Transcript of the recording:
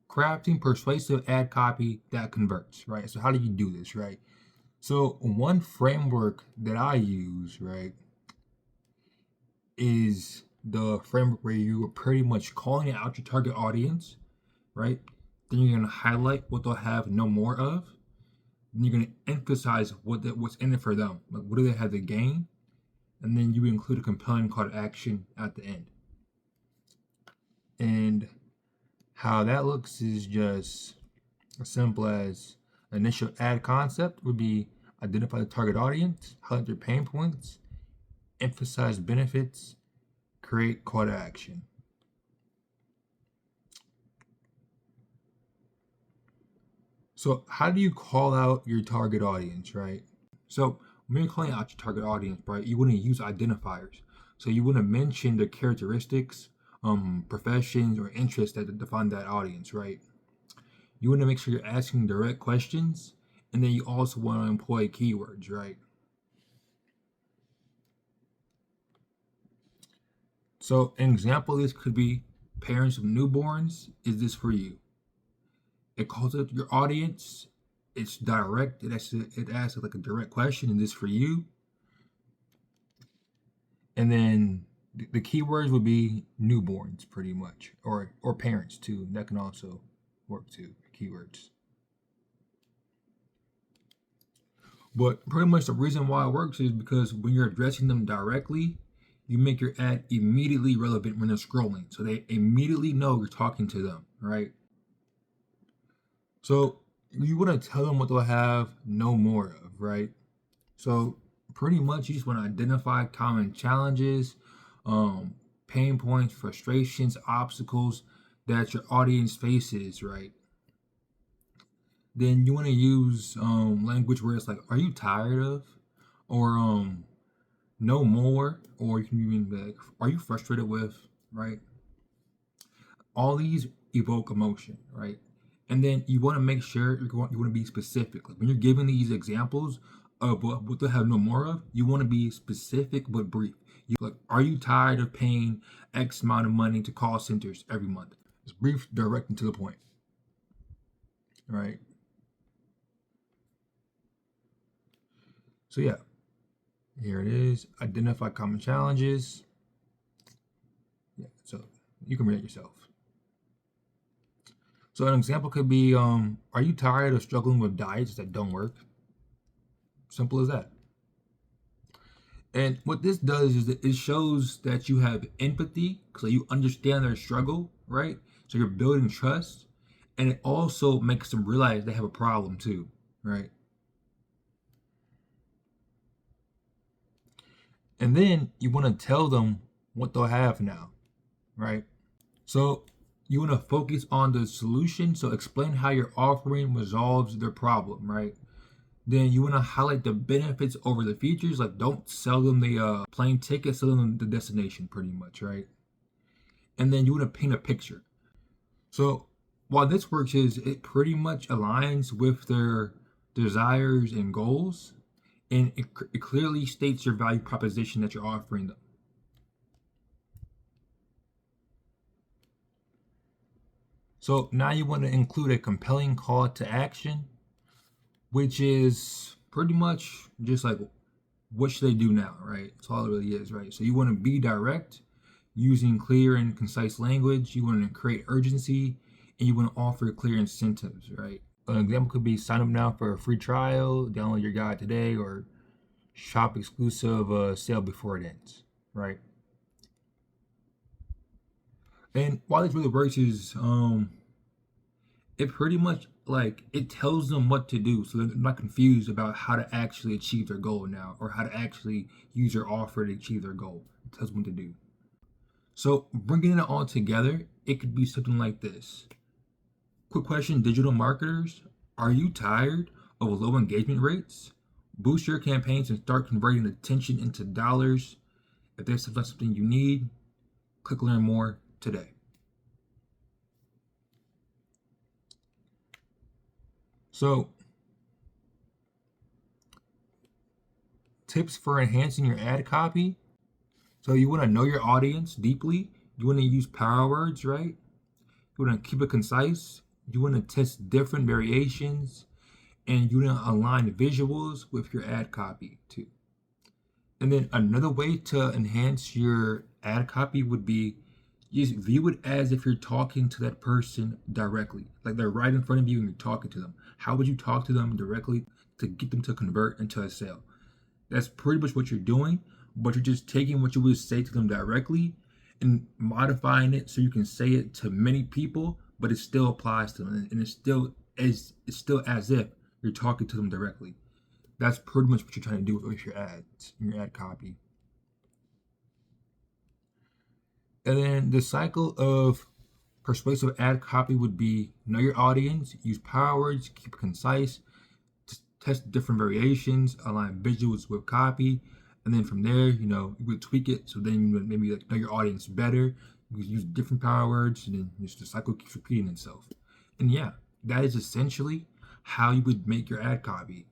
crafting persuasive ad copy that converts, right? So how do you do this, right? So one framework that I use, right, is the framework where you are pretty much calling out your target audience, right? Then you're gonna highlight what they'll have no more of. Then you're gonna emphasize what's in it for them. Like what do they have to gain? And then you include a compelling call to action at the end. And how that looks is just as simple as initial ad concept would be identify the target audience, highlight their pain points, emphasize benefits, create call to action. So how do you call out your target audience, right? So when you're calling out your target audience, right, you want to use identifiers. So you want to mention the characteristics, professions, or interests that define that audience, right? You want to make sure you're asking direct questions, and then you also want to employ keywords, right? So an example of this could be parents of newborns, is this for you? It calls out your audience. It's direct. It asks like a direct question, is this for you? And then the keywords would be newborns pretty much, or parents too. That can also work too, keywords. But pretty much the reason why it works is because when you're addressing them directly, you make your ad immediately relevant when they're scrolling. So they immediately know you're talking to them, right? So you want to tell them what they'll have no more of, right? So pretty much you just want to identify common challenges, pain points, frustrations, obstacles that your audience faces, right? Then you want to use language where it's like, are you tired of? Or no more, or you can even be like, are you frustrated with, right? All these evoke emotion, right? And then you want to make sure you want to be specific. Like when you're giving these examples of what they have no more of, you want to be specific but brief. You like, are you tired of paying X amount of money to call centers every month? It's brief, direct, and to the point, right? So yeah, here it is. Identify common challenges. Yeah, so you can read it yourself. So an example could be, are you tired of struggling with diets that don't work? Simple as that. And what this does is that it shows that you have empathy, so you understand their struggle, right? So you're building trust, and it also makes them realize they have a problem too, right? And then you want to tell them what they'll have now, right? So you want to focus on the solution. So explain how your offering resolves their problem, right? Then you want to highlight the benefits over the features. Like don't sell them the plane ticket, sell them the destination pretty much, right? And then you want to paint a picture. So while this works is it pretty much aligns with their desires and goals, and it clearly states your value proposition that you're offering them. So now you want to include a compelling call to action, which is pretty much just like what should they do now, right? That's all it really is, right? So you want to be direct, using clear and concise language. You want to create urgency, and you want to offer clear incentives, right? An example could be sign up now for a free trial, download your guide today, or shop exclusive sale before it ends, right? And why this really works is it pretty much like it tells them what to do, so they're not confused about how to actually achieve their goal now, or how to actually use your offer to achieve their goal. It tells them what to do. So bringing it all together, it could be something like this. Quick question, digital marketers, are you tired of low engagement rates? Boost your campaigns and start converting attention into dollars. If there's something you need, click learn more today. So tips for enhancing your ad copy. So you want to know your audience deeply. You want to use power words, right? You want to keep it concise. You want to test different variations, and you want to align visuals with your ad copy too. And then another way to enhance your ad copy would be just view it as if you're talking to that person directly. Like they're right in front of you and you're talking to them. How would you talk to them directly to get them to convert into a sale? That's pretty much what you're doing, but you're just taking what you would say to them directly and modifying it so you can say it to many people, but it still applies to them, and it's still as if you're talking to them directly. That's pretty much what you're trying to do with your ads, your ad copy. And then the cycle of persuasive ad copy would be know your audience, use power words, keep it concise, test different variations, align visuals with copy, and then from there, you would tweak it. So then you would maybe like know your audience better. You use different power words, and then just the cycle keeps repeating itself. And yeah, that is essentially how you would make your ad copy.